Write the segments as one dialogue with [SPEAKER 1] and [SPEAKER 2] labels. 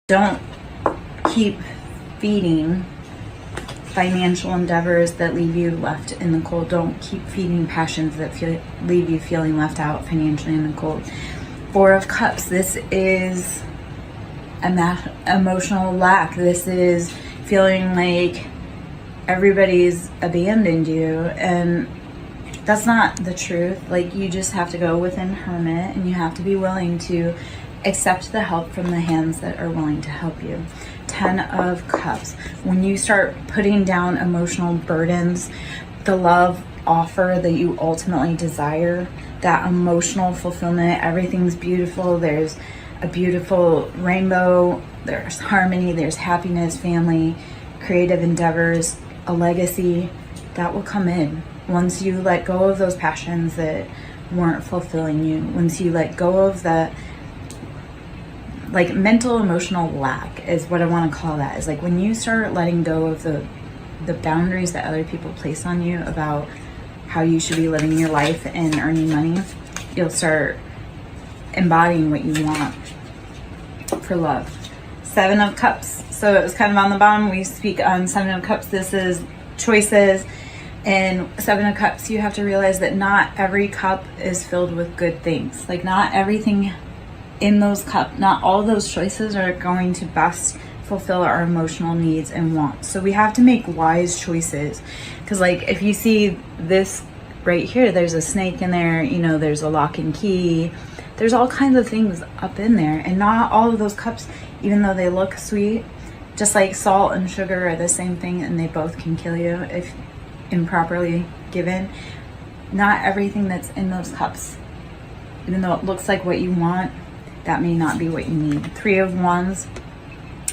[SPEAKER 1] Don't keep feeding financial endeavors that leave you left in the cold. Don't keep feeding passions that leave you feeling left out financially in the cold. Four of Cups, this is emotional lack. This is feeling like everybody's abandoned you, and that's not the truth. Like, you just have to go within hermit, and you have to be willing to accept the help from the hands that are willing to help you. 10 of Cups. When you start putting down emotional burdens, the love offer that you ultimately desire, that emotional fulfillment, everything's beautiful. There's a beautiful rainbow. There's harmony. There's happiness, family, creative endeavors, a legacy that will come in once you let go of those passions that weren't fulfilling you. Once you let go of the mental emotional lack is what I want to call that. Is like when you start letting go of the boundaries that other people place on you about how you should be living your life and earning money, you'll start embodying what you want for love. 7 of Cups. So it was kind of on the bottom. We speak on 7 of Cups. This is choices. And 7 of Cups, you have to realize that not every cup is filled with good things. Like, not everything in those cups, not all those choices are going to best fulfill our emotional needs and wants. So we have to make wise choices. Because, like, if you see this right here, there's a snake in there, you know, there's a lock and key, there's all kinds of things up in there. And not all of those cups, even though they look sweet, just like salt and sugar are the same thing, and they both can kill you if improperly given. Not everything that's in those cups, even though it looks like what you want, that may not be what you need. 3 of Wands.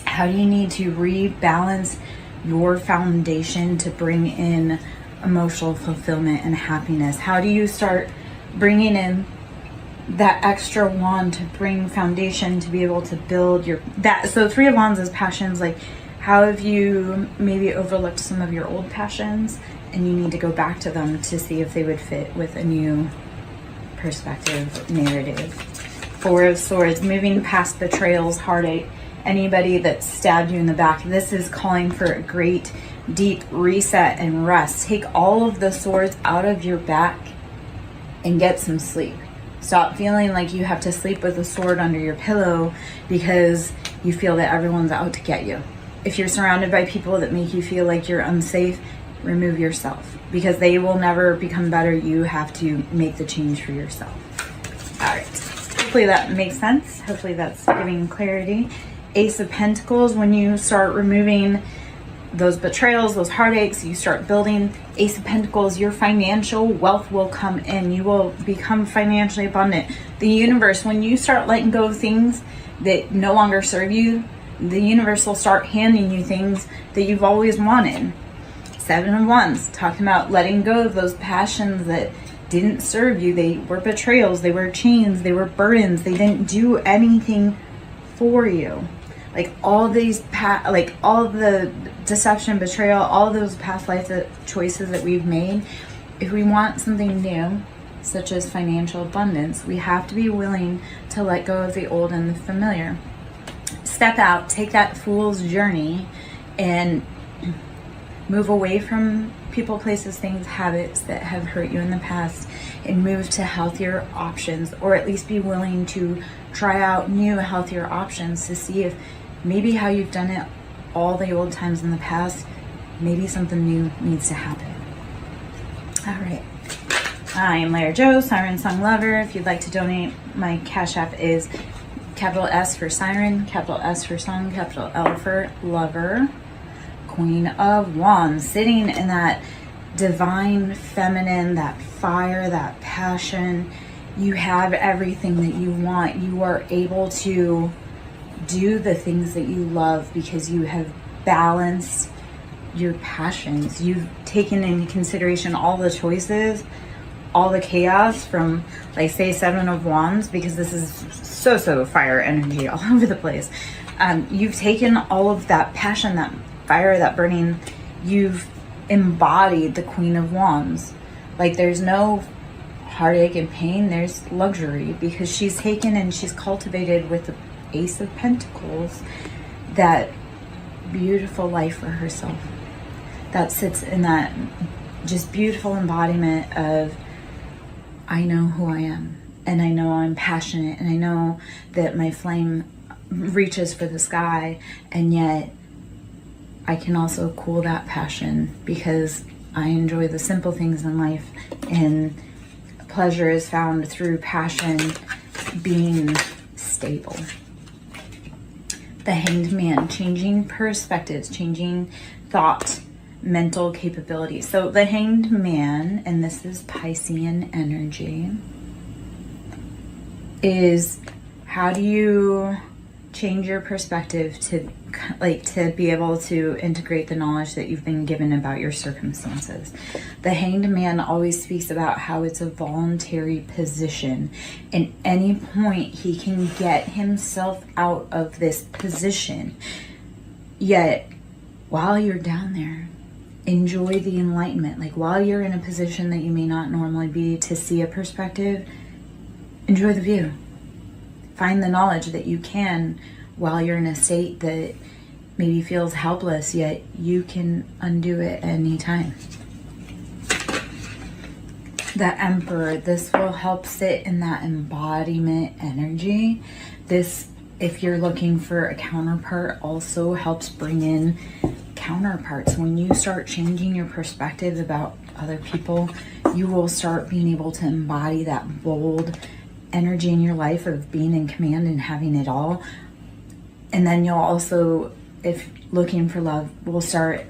[SPEAKER 1] How do you need to rebalance your foundation to bring in emotional fulfillment and happiness? How do you start bringing in that extra wand to bring foundation to be able to build that? So 3 of Wands is passions. Like, how have you maybe overlooked some of your old passions, and you need to go back to them to see if they would fit with a new perspective, narrative. 4 of Swords, moving past betrayals, heartache, anybody that stabbed you in the back. This is calling for a great deep reset and rest. Take all of the swords out of your back and get some sleep. Stop feeling like you have to sleep with a sword under your pillow because you feel that everyone's out to get you. If you're surrounded by people that make you feel like you're unsafe, remove yourself, because they will never become better. You have to make the change for yourself. All right. Hopefully that makes sense. Hopefully that's giving clarity. Ace of Pentacles, when you start removing those betrayals, those heartaches, you start building. Ace of Pentacles, your financial wealth will come in. You will become financially abundant. The universe, when you start letting go of things that no longer serve you, the universe will start handing you things that you've always wanted. 7 of Wands, talking about letting go of those passions that didn't serve you. They were betrayals, they were chains, they were burdens, they didn't do anything for you. Like all these all the deception, betrayal, all those past life choices that we've made, if we want something new, such as financial abundance, we have to be willing to let go of the old and the familiar. Step out, take that fool's journey, and move away from people, places, things, habits that have hurt you in the past, and move to healthier options, or at least be willing to try out new, healthier options to see if maybe how you've done it all the old times in the past, maybe something new needs to happen. All right. I am Lara Jo, SirenSong Lover. If you'd like to donate, my Cash App is capital S for Siren, capital S for Song, capital L for Lover. Queen of Wands, sitting in that divine feminine, that fire, that passion. You have everything that you want. You are able to do the things that you love because you have balanced your passions. You've taken into consideration all the choices, all the chaos from, like, say, 7 of Wands, because this is so fire energy all over the place. You've taken all of that passion, that fire, that burning, you've embodied the Queen of Wands. Like, there's no heartache and pain, there's luxury, because she's taken and she's cultivated with the Ace of Pentacles that beautiful life for herself, that sits in that just beautiful embodiment of, I know who I am, and I know I'm passionate, and I know that my flame reaches for the sky, and yet I can also cool that passion because I enjoy the simple things in life, and pleasure is found through passion being stable. The Hanged Man, changing perspectives, changing thought, mental capabilities. So the Hanged Man, and this is Piscean energy, is how do you change your perspective to be able to integrate the knowledge that you've been given about your circumstances. The Hanged Man always speaks about how it's a voluntary position. At any point he can get himself out of this position. Yet while you're down there, enjoy the enlightenment. Like while you're in a position that you may not normally be to see a perspective, enjoy the view. Find the knowledge that you can while you're in a state that maybe feels helpless, yet you can undo it at any time. The Emperor, this will help sit in that embodiment energy. This, if you're looking for a counterpart, also helps bring in counterparts. When you start changing your perspective about other people, you will start being able to embody that bold energy in your life of being in command and having it all. And then you'll also, if looking for love, will start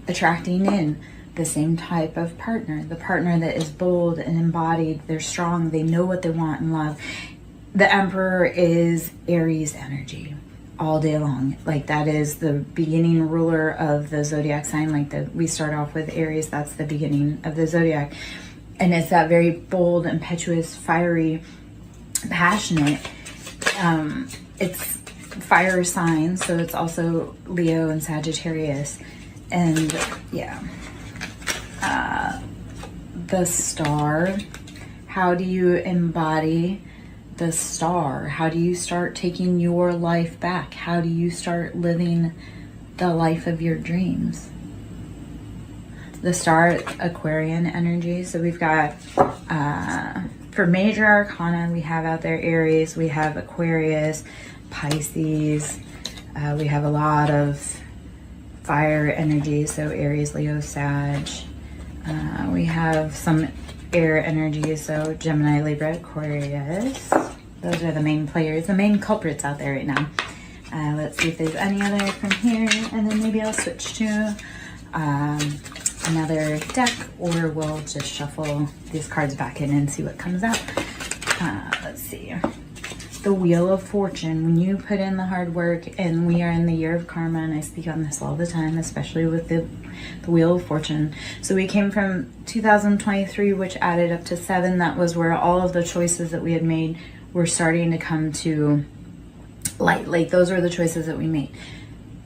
[SPEAKER 1] attracting in the same type of partner, the partner that is bold and embodied, they're strong, they know what they want in love. The Emperor is Aries energy all day long. Like that is the beginning ruler of the zodiac sign. We start off with Aries, that's the beginning of the zodiac. And it's that very bold, impetuous, fiery, passionate. It's fire signs, so it's also Leo and Sagittarius. And yeah, the Star, how do you embody the Star? How do you start taking your life back? How do you start living the life of your dreams? The Star, Aquarian energy. So we've got for major arcana, we have out there Aries, we have Aquarius, Pisces, we have a lot of fire energy, so Aries, Leo, Sag. We have some air energy, so Gemini, Libra, Aquarius. Those are the main players, the main culprits out there right now. Let's see if there's any other from here, and then maybe I'll switch to another deck, or we'll just shuffle these cards back in and see what comes out. Let's see. The Wheel of Fortune. When you put in the hard work, and we are in the year of karma, and I speak on this all the time, especially with the Wheel of Fortune. So we came from 2023, which added up to 7. That was where all of the choices that we had made were starting to come to light. Like those were the choices that we made.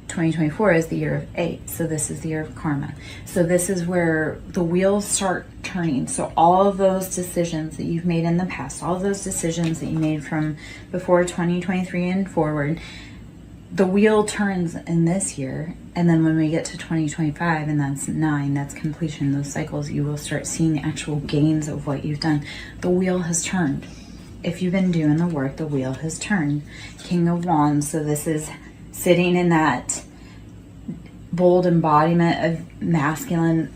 [SPEAKER 1] 2024 is the year of 8, so this is the year of karma. So this is where the wheels start turning. So all of those decisions that you've made in the past, all of those decisions that you made from before 2023 and forward, the wheel turns in this year. And then when we get to 2025, and that's 9, that's completion, those cycles, you will start seeing actual gains of what you've done. The wheel has turned. If you've been doing the work, the wheel has turned. King of Wands, so this is sitting in that bold embodiment of masculine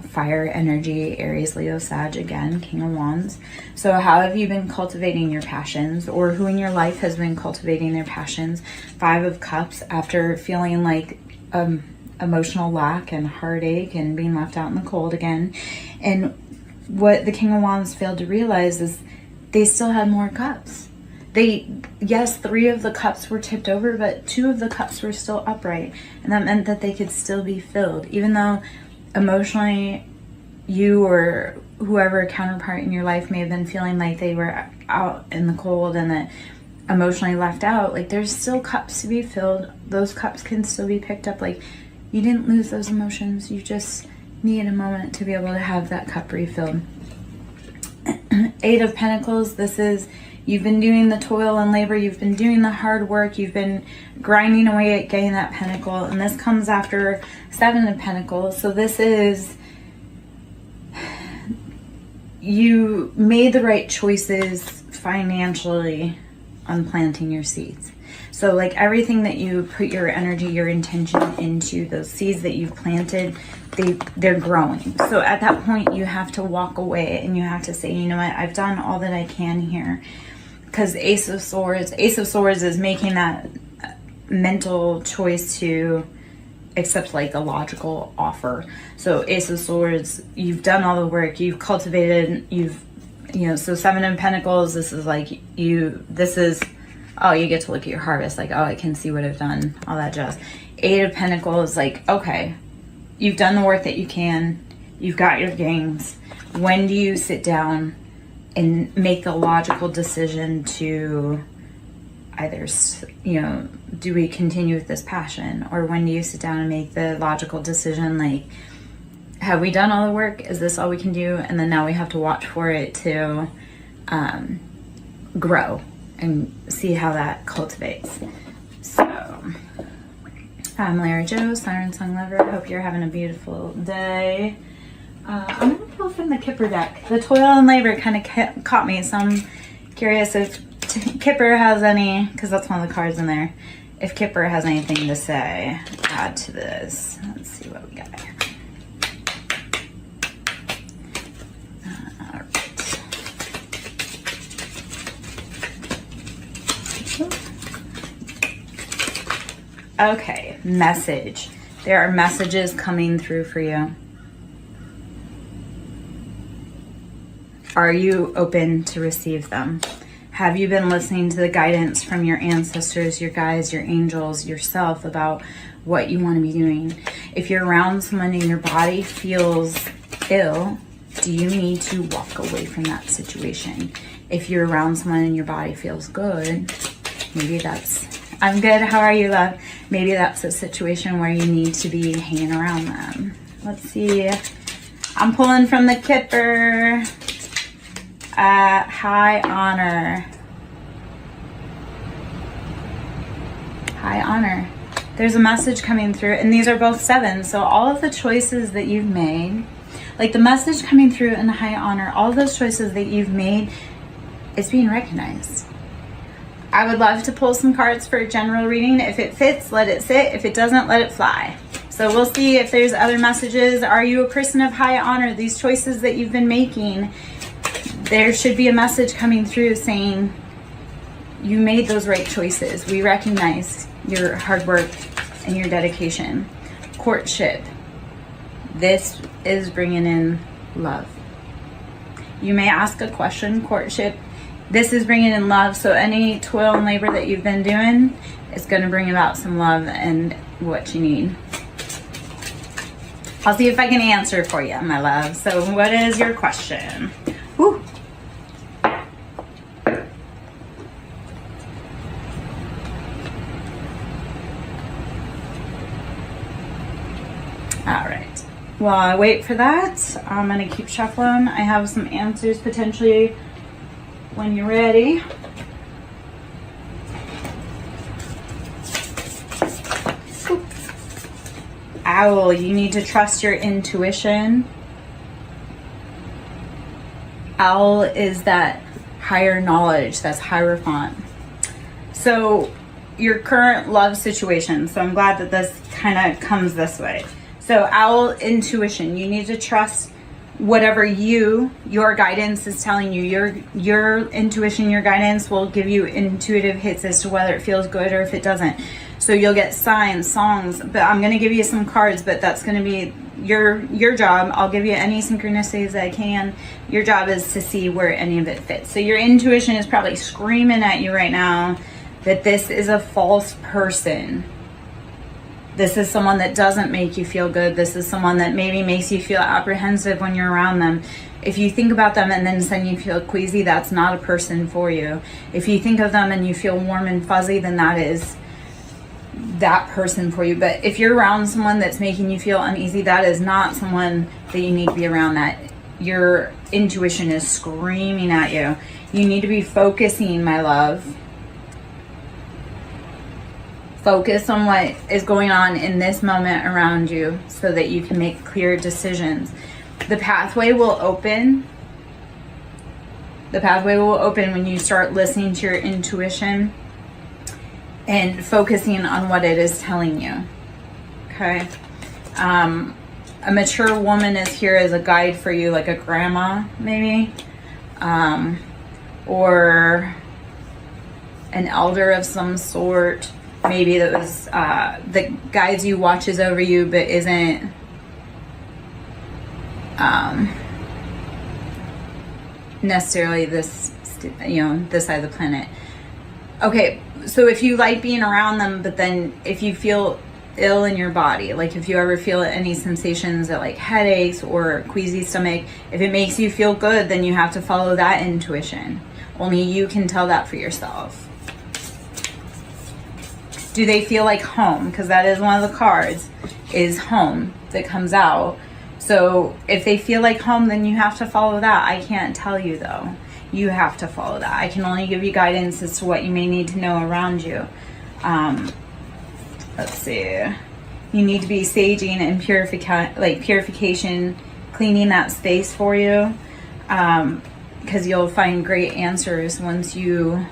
[SPEAKER 1] fire energy, Aries, Leo, Sag, again, King of Wands. So how have you been cultivating your passions, or who in your life has been cultivating their passions? 5 of Cups, after feeling like emotional lack and heartache and being left out in the cold again. And what the King of Wands failed to realize is they still had more cups. Yes, 3 of the cups were tipped over, but 2 of the cups were still upright. And that meant that they could still be filled. Even though emotionally you or whoever counterpart in your life may have been feeling like they were out in the cold and that emotionally left out, like there's still cups to be filled. Those cups can still be picked up. Like you didn't lose those emotions. You just need a moment to be able to have that cup refilled. 8 of Pentacles, this is You've been doing the toil and labor, you've been doing the hard work, you've been grinding away at getting that pentacle, and this comes after 7 of Pentacles. So this is, you made the right choices financially on planting your seeds. So like everything that you put your energy, your intention into, those seeds that you've planted, they're growing. So at that point you have to walk away and you have to say, you know what, I've done all that I can here. Because Ace of Swords is making that mental choice to accept like a logical offer. So Ace of Swords, you've done all the work, you've cultivated, so 7 of Pentacles, this is like oh, you get to look at your harvest, like, oh, I can see what I've done, all that jazz. 8 of Pentacles, like, okay, you've done the work that you can, you've got your gains. When do you sit down and make the logical decision to either, do we continue with this passion? Or when do you sit down and make the logical decision, like, have we done all the work? Is this all we can do? And then now we have to watch for it to grow and see how that cultivates. So, I'm Larry Joe, SirenSong Lover. Hope you're having a beautiful day. I'm going to pull from the Kipper deck. The toil and labor kind of caught me, so I'm curious if Kipper has any, because that's one of the cards in there, if Kipper has anything to say, add to this. Let's see what we got here. Okay, message. There are messages coming through for you. Are you open to receive them? Have you been listening to the guidance from your ancestors, your guides, your angels, yourself about what you want to be doing? If you're around someone and your body feels ill, do you need to walk away from that situation? If you're around someone and your body feels good, maybe that's, I'm good, how are you, love? Maybe that's a situation where you need to be hanging around them. Let's see. I'm pulling from the Kipper. High honor. High honor. There's a message coming through, and these are both 7. So all of the choices that you've made, like the message coming through in high honor, all of those choices that you've made is being recognized. I would love to pull some cards for a general reading. If it fits, let it sit. If it doesn't, let it fly. So we'll see if there's other messages. Are you a person of high honor? These choices that you've been making, there should be a message coming through saying you made those right choices. We recognize your hard work and your dedication. Courtship. This is bringing in love. You may ask a question, courtship. This is bringing in love. So any toil and labor that you've been doing is going to bring about some love and what you need. I'll see if I can answer for you, my love. So what is your question? Whew. All right. While I wait for that, I'm going to keep shuffling. I have some answers potentially when you're ready. Owl, you need to trust your intuition. Owl is that higher knowledge, that's Hierophant. So your current love situation, so I'm glad that this kind of comes this way. So owl, intuition, you need to trust whatever your guidance is telling you. Your intuition, your guidance will give you intuitive hits as to whether it feels good or if it doesn't. So you'll get signs, songs, but I'm going to give you some cards, but that's going to be your job. I'll give you any synchronicities that I can. Your job is to see where any of it fits. So your intuition is probably screaming at you right now that this is a false person. This is someone that doesn't make you feel good. This is someone that maybe makes you feel apprehensive when you're around them. If you think about them and then suddenly you feel queasy, that's not a person for you. If you think of them and you feel warm and fuzzy, then that is that person for you. But if you're around someone that's making you feel uneasy, that is not someone that you need to be around. That your intuition is screaming at you. You need to be focusing, my love. Focus on what is going on in this moment around you so that you can make clear decisions. The pathway will open. The pathway will open when you start listening to your intuition and focusing on what it is telling you. Okay? A mature woman is here as a guide for you, like a grandma, maybe. Or an elder of some sort. Maybe that was that guides you, watches over you, but isn't necessarily this, this side of the planet. Okay, so if you like being around them, but then if you feel ill in your body, like if you ever feel any sensations that like headaches or queasy stomach, if it makes you feel good, then you have to follow that intuition. Only you can tell that for yourself. Do they feel like home? Because that is one of the cards, is home that comes out. So if they feel like home, then you have to follow that. I can't tell you though. You have to follow that. I can only give you guidance as to what you may need to know around you. Let's see. You need to be saging and purification, cleaning that space for you. Because you'll find great answers once you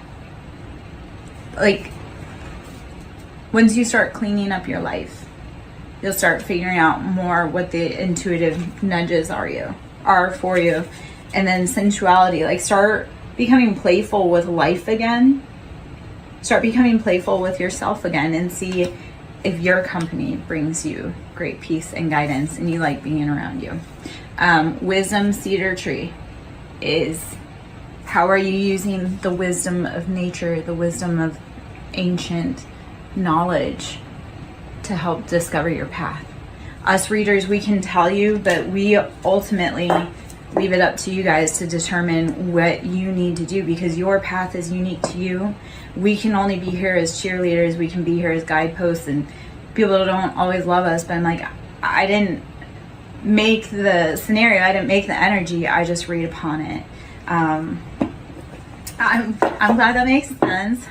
[SPEAKER 1] start cleaning up your life. You'll start figuring out more what the intuitive nudges are for you. And then sensuality, like start becoming playful with life again. Start becoming playful with yourself again and see if your company brings you great peace and guidance and you like being around you. Wisdom cedar tree is, how are you using the wisdom of nature, the wisdom of ancient knowledge to help discover your path? Us readers, we can tell you, but we ultimately leave it up to you guys to determine what you need to do, because your path is unique to you. We can only be here as cheerleaders, we can be here as guideposts, and people don't always love us, but I'm like, I didn't make the scenario, I didn't make the energy, I just read upon it. I'm glad that makes sense.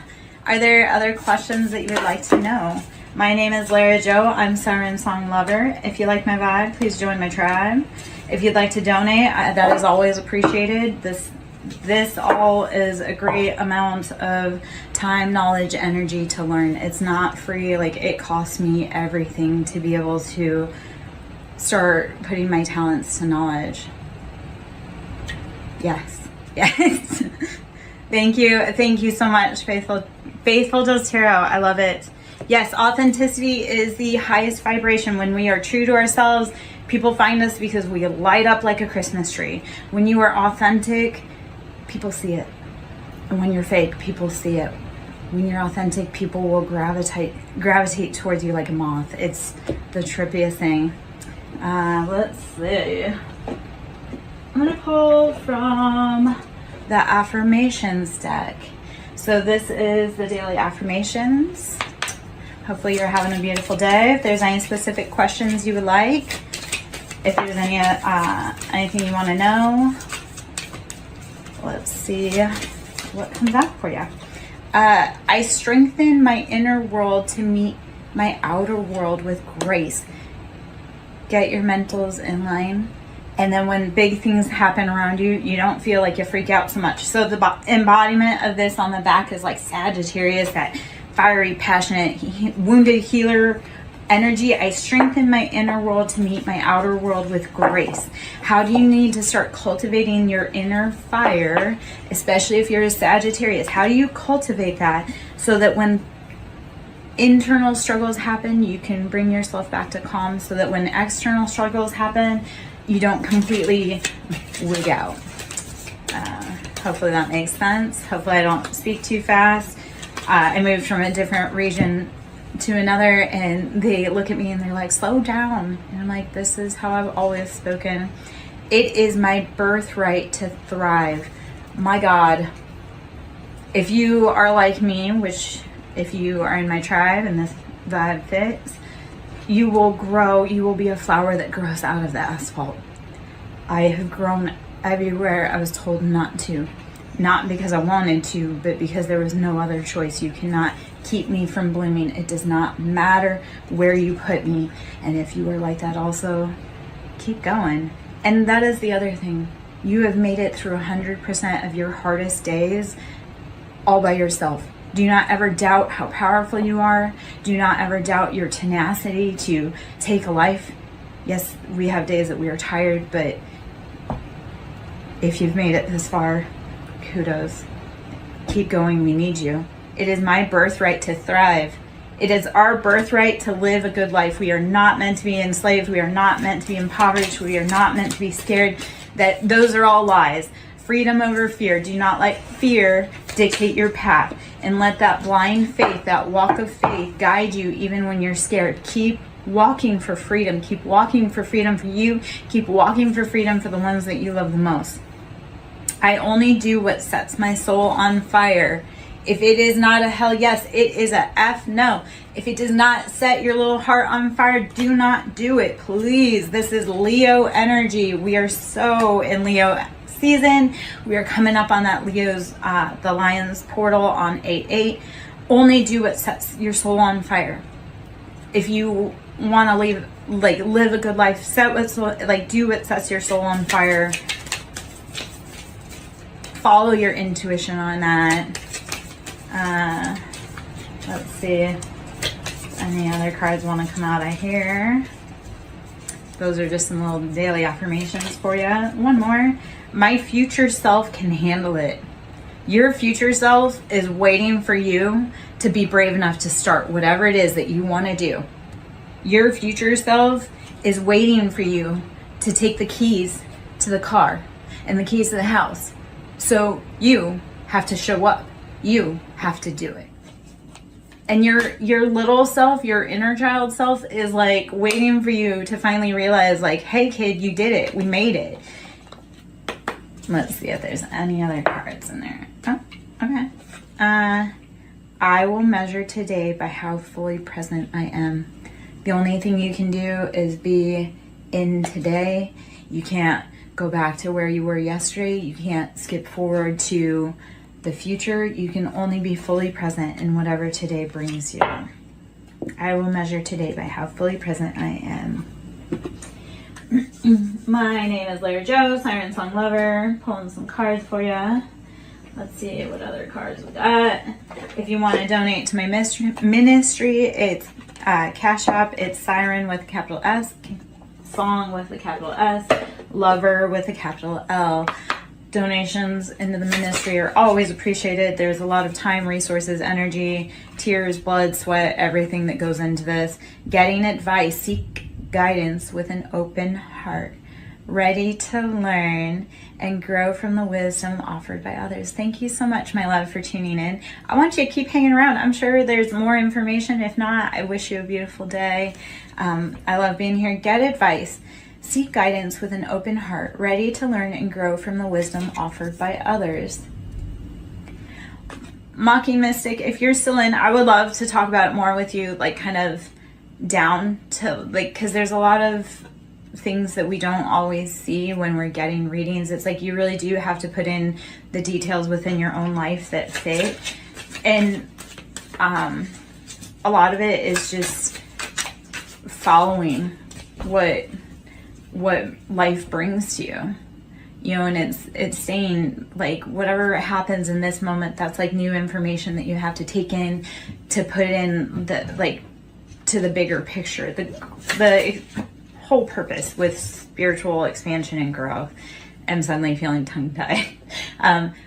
[SPEAKER 1] Are there other questions that you would like to know? My name is Lara Jo. I'm SirenSong Lover. If you like my vibe, please join my tribe. If you'd like to donate, that is always appreciated. This all is a great amount of time, knowledge, energy to learn. It's not free. Like, it costs me everything to be able to start putting my talents to knowledge. Yes. Thank you so much, Faithful Does Tarot. I love it. Yes, authenticity is the highest vibration. When we are true to ourselves, people find us because we light up like a Christmas tree. When you are authentic, people see it. And when you're fake, people see it. When you're authentic, people will gravitate towards you like a moth. It's the trippiest thing. Let's see. I'm gonna pull from the affirmations deck. So this is the daily affirmations. Hopefully you're having a beautiful day. If there's any specific questions you would like, if there's anything you want to know, let's see what comes out for you. I strengthen my inner world to meet my outer world with grace. Get your mentals in line. And then when big things happen around you, you don't feel like you freak out so much. So the embodiment of this on the back is like Sagittarius, that fiery, passionate, wounded healer energy. I strengthen my inner world to meet my outer world with grace. How do you need to start cultivating your inner fire, especially if you're a Sagittarius? How do you cultivate that so that when internal struggles happen, you can bring yourself back to calm, so that when external struggles happen, you don't completely wig out? Hopefully that makes sense. Hopefully I don't speak too fast. I moved from a different region to another, and they look at me and they're like, slow down. And I'm like, this is how I've always spoken. It is my birthright to thrive. My God, if you are like me, which if you are in my tribe and this vibe fits, you will grow. You will be a flower that grows out of the asphalt. I have grown everywhere I was told not to. Not because I wanted to, but because there was no other choice. You cannot keep me from blooming. It does not matter where you put me. And if you are like that also, keep going. And that is the other thing. You have made it through 100% of your hardest days all by yourself. Do not ever doubt how powerful you are. Do not ever doubt your tenacity to take a life. Yes, we have days that we are tired, but if you've made it this far, kudos. Keep going, we need you. It is my birthright to thrive. It is our birthright to live a good life. We are not meant to be enslaved. We are not meant to be impoverished. We are not meant to be scared. Those are all lies. Freedom over fear. Do not let fear dictate your path. And let that blind faith, that walk of faith, guide you even when you're scared. Keep walking for freedom. Keep walking for freedom for you. Keep walking for freedom for the ones that you love the most. I only do what sets my soul on fire. If it is not a hell yes, it is a F no. If it does not set your little heart on fire, do not do it, please. This is Leo energy. We are so in Leo season. We are coming up on that Leo's, the Lion's portal on 8/8. Only do what sets your soul on fire. If you want to live a good life, do what sets your soul on fire. Follow your intuition on that. Let's see. Any other cards want to come out of here? Those are just some little daily affirmations for you. One more. My future self can handle it. Your future self is waiting for you to be brave enough to start whatever it is that you want to do. Your future self is waiting for you to take the keys to the car and the keys to the house. So you have to show up. You have to do it. And your little self, your inner child self is like waiting for you to finally realize like, hey kid, you did it. We made it. Let's see if there's any other cards in there. Oh, okay. I will measure today by how fully present I am. The only thing you can do is be in today. You can't go back to where you were yesterday. You can't skip forward to the future. You can only be fully present in whatever today brings you. I will measure today by how fully present I am. My name is Larry Joe, SirenSong lover. Pulling some cards for you. Let's see what other cards we got. If you want to donate to my ministry, it's Cash App. It's Siren with a capital S, Song with a capital S, Lover with a capital L. Donations into the ministry are always appreciated. There's a lot of time, resources, energy, tears, blood, sweat, everything that goes into this. Getting advice, seek guidance with an open heart, ready to learn and grow from the wisdom offered by others. Thank you so much, my love, for tuning in. I want you to keep hanging around. I'm sure there's more information. If not, I wish you a beautiful day. I love being here. Get advice. Seek guidance with an open heart, ready to learn and grow from the wisdom offered by others. Mocking Mystic, if you're still in, I would love to talk about it more with you, like kind of down to like, because there's a lot of things that we don't always see when we're getting readings. It's like you really do have to put in the details within your own life that fit. And a lot of it is just following what life brings to you, you know, and it's saying like whatever happens in this moment, that's like new information that you have to take in to put in the like to the bigger picture, the whole purpose with spiritual expansion and growth. I'm suddenly feeling tongue-tied.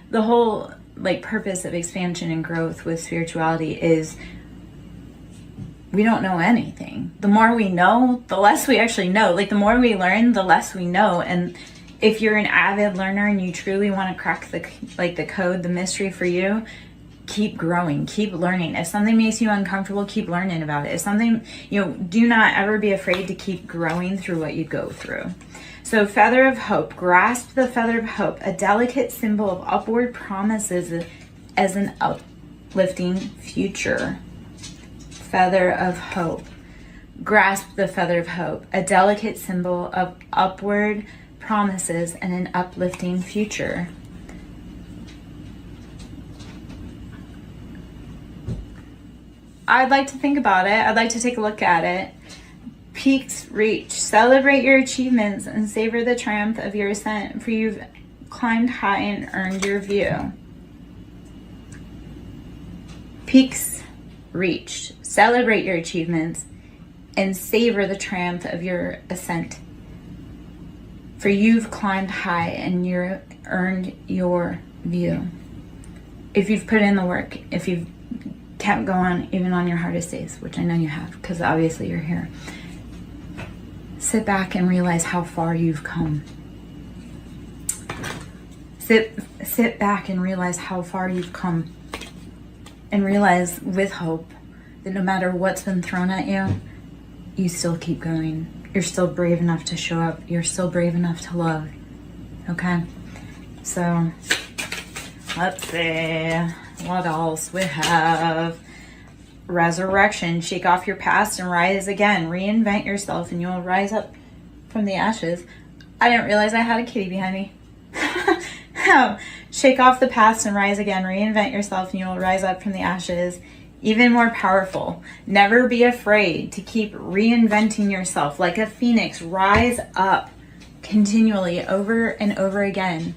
[SPEAKER 1] The whole like purpose of expansion and growth with spirituality is we don't know anything. The more we know, the less we actually know. Like the more we learn, the less we know. And if you're an avid learner and you truly want to crack the code, the mystery for you, keep growing, keep learning. If something makes you uncomfortable, keep learning about it. If something, do not ever be afraid to keep growing through what you go through. So feather of hope, grasp the feather of hope, a delicate symbol of upward promises as an uplifting future. Feather of hope. Grasp the feather of hope, a delicate symbol of upward promises, and an uplifting future. I'd like to think about it. I'd like to take a look at it. Peaks reached. Celebrate your achievements and savor the triumph of your ascent, for you've climbed high and earned your view. Peaks reached. Celebrate your achievements and savor the triumph of your ascent, for you've climbed high and you've earned your view. If you've put in the work, if you've kept going even on your hardest days, which I know you have, because obviously you're here, sit back and realize how far you've come. Sit back and realize how far you've come, and realize with hope that no matter what's been thrown at you, you still keep going. You're still brave enough to show up. You're still brave enough to love. Okay? So, let's see what else we have. Resurrection. Shake off your past and rise again. Reinvent yourself and you will rise up from the ashes. I didn't realize I had a kitty behind me. Shake off the past and rise again. Reinvent yourself and you will rise up from the ashes, even more powerful. Never be afraid to keep reinventing yourself like a phoenix. Rise up continually over and over again.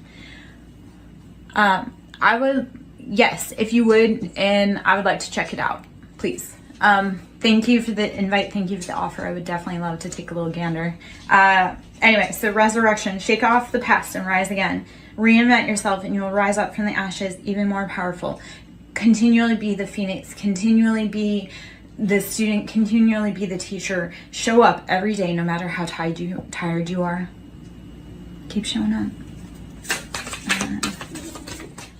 [SPEAKER 1] I would, yes, if you would, and I would like to check it out, please. Thank you for the invite. Thank you for the offer. I would definitely love to take a little gander. Anyway, so resurrection. Shake off the past and rise again. Reinvent yourself and you will rise up from the ashes, even more powerful. Continually be the phoenix. Continually be the student. Continually be the teacher. Show up every day, no matter how tired you are. Keep showing up.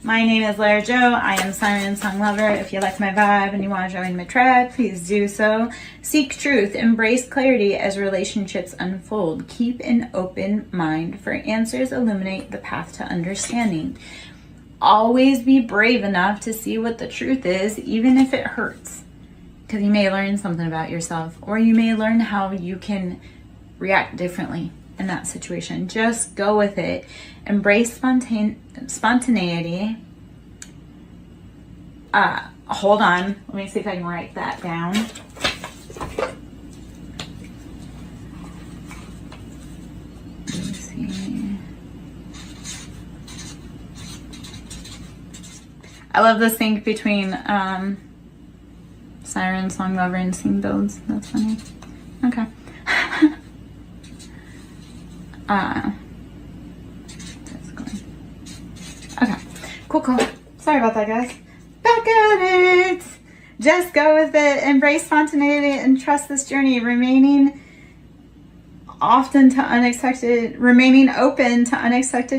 [SPEAKER 1] My name is Lara Jo. I am SirenSong lover. If you like my vibe and you want to join my tribe, please do so. Seek truth. Embrace clarity as relationships unfold. Keep an open mind, for answers illuminate the path to understanding. Always be brave enough to see what the truth is, even if it hurts. Because you may learn something about yourself, or you may learn how you can react differently in that situation. Just go with it. Embrace spontaneity. Hold on. Let me see if I can write that down. Let me see. I love the sync between SirenSong lover and Sing Builds. That's funny. Okay. That's going. Okay. Cool. Sorry about that, guys. Back at it. Just go with it. Embrace spontaneity and trust this journey. Remaining open to unexpected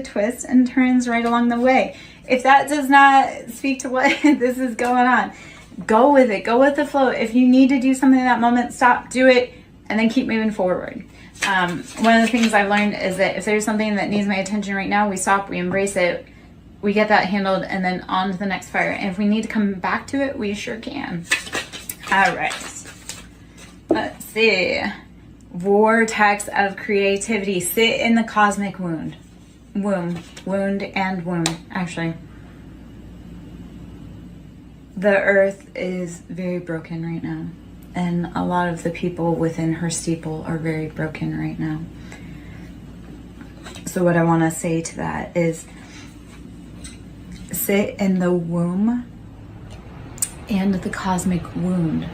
[SPEAKER 1] twists and turns right along the way. If that does not speak to what this is going on, go with it. Go with the flow. If you need to do something in that moment, stop, do it, and then keep moving forward. One of the things I've learned is that if there's something that needs my attention right now, we stop, we embrace it, we get that handled, and then on to the next fire. And if we need to come back to it, we sure can. All right. Let's see. Vortex of creativity. Sit in the cosmic wound, actually. The earth is very broken right now. And a lot of the people within her steeple are very broken right now. So what I want to say to that is, sit in the womb and the cosmic wound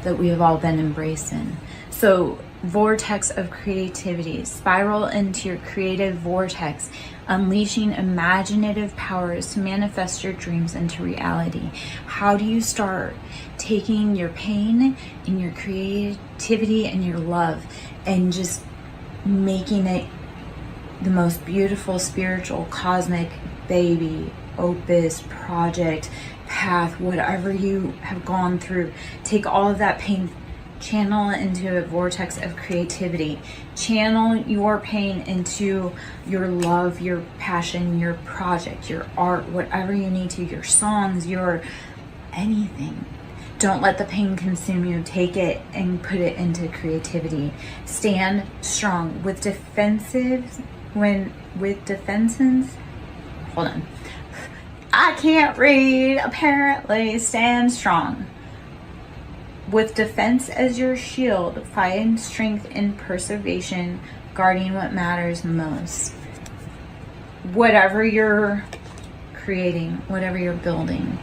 [SPEAKER 1] that we have all been embraced in. So vortex of creativity. Spiral into your creative vortex, unleashing imaginative powers to manifest your dreams into reality. How do you start? Taking your pain and your creativity and your love and just making it the most beautiful, spiritual, cosmic baby, opus, project, path, whatever you have gone through. Take all of that pain, channel it into a vortex of creativity. Channel your pain into your love, your passion, your project, your art, whatever you need to, your songs, your anything. Don't let the pain consume you. Take it and put it into creativity. Stand strong. With defenses, hold on. I can't read, apparently. Stand strong. With defense as your shield, find strength in preservation, guarding what matters most. Whatever you're creating, whatever you're building,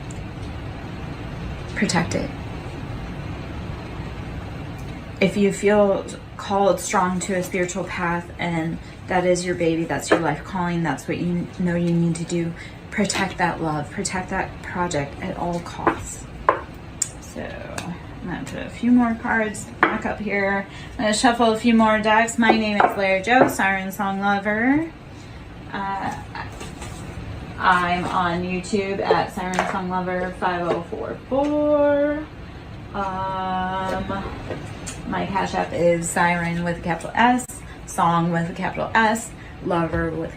[SPEAKER 1] protect it. If you feel called strong to a spiritual path and that is your baby, that's your life calling, that's what you know you need to do, protect that love, protect that project at all costs. So I'm going to put a few more cards back up here. I'm going to shuffle a few more decks. My name is Larry Joe, SirenSong Lover. I'm on YouTube at SirenSong Lover 5044. My Cash App is Siren with a capital S, Song with a capital S, Lover with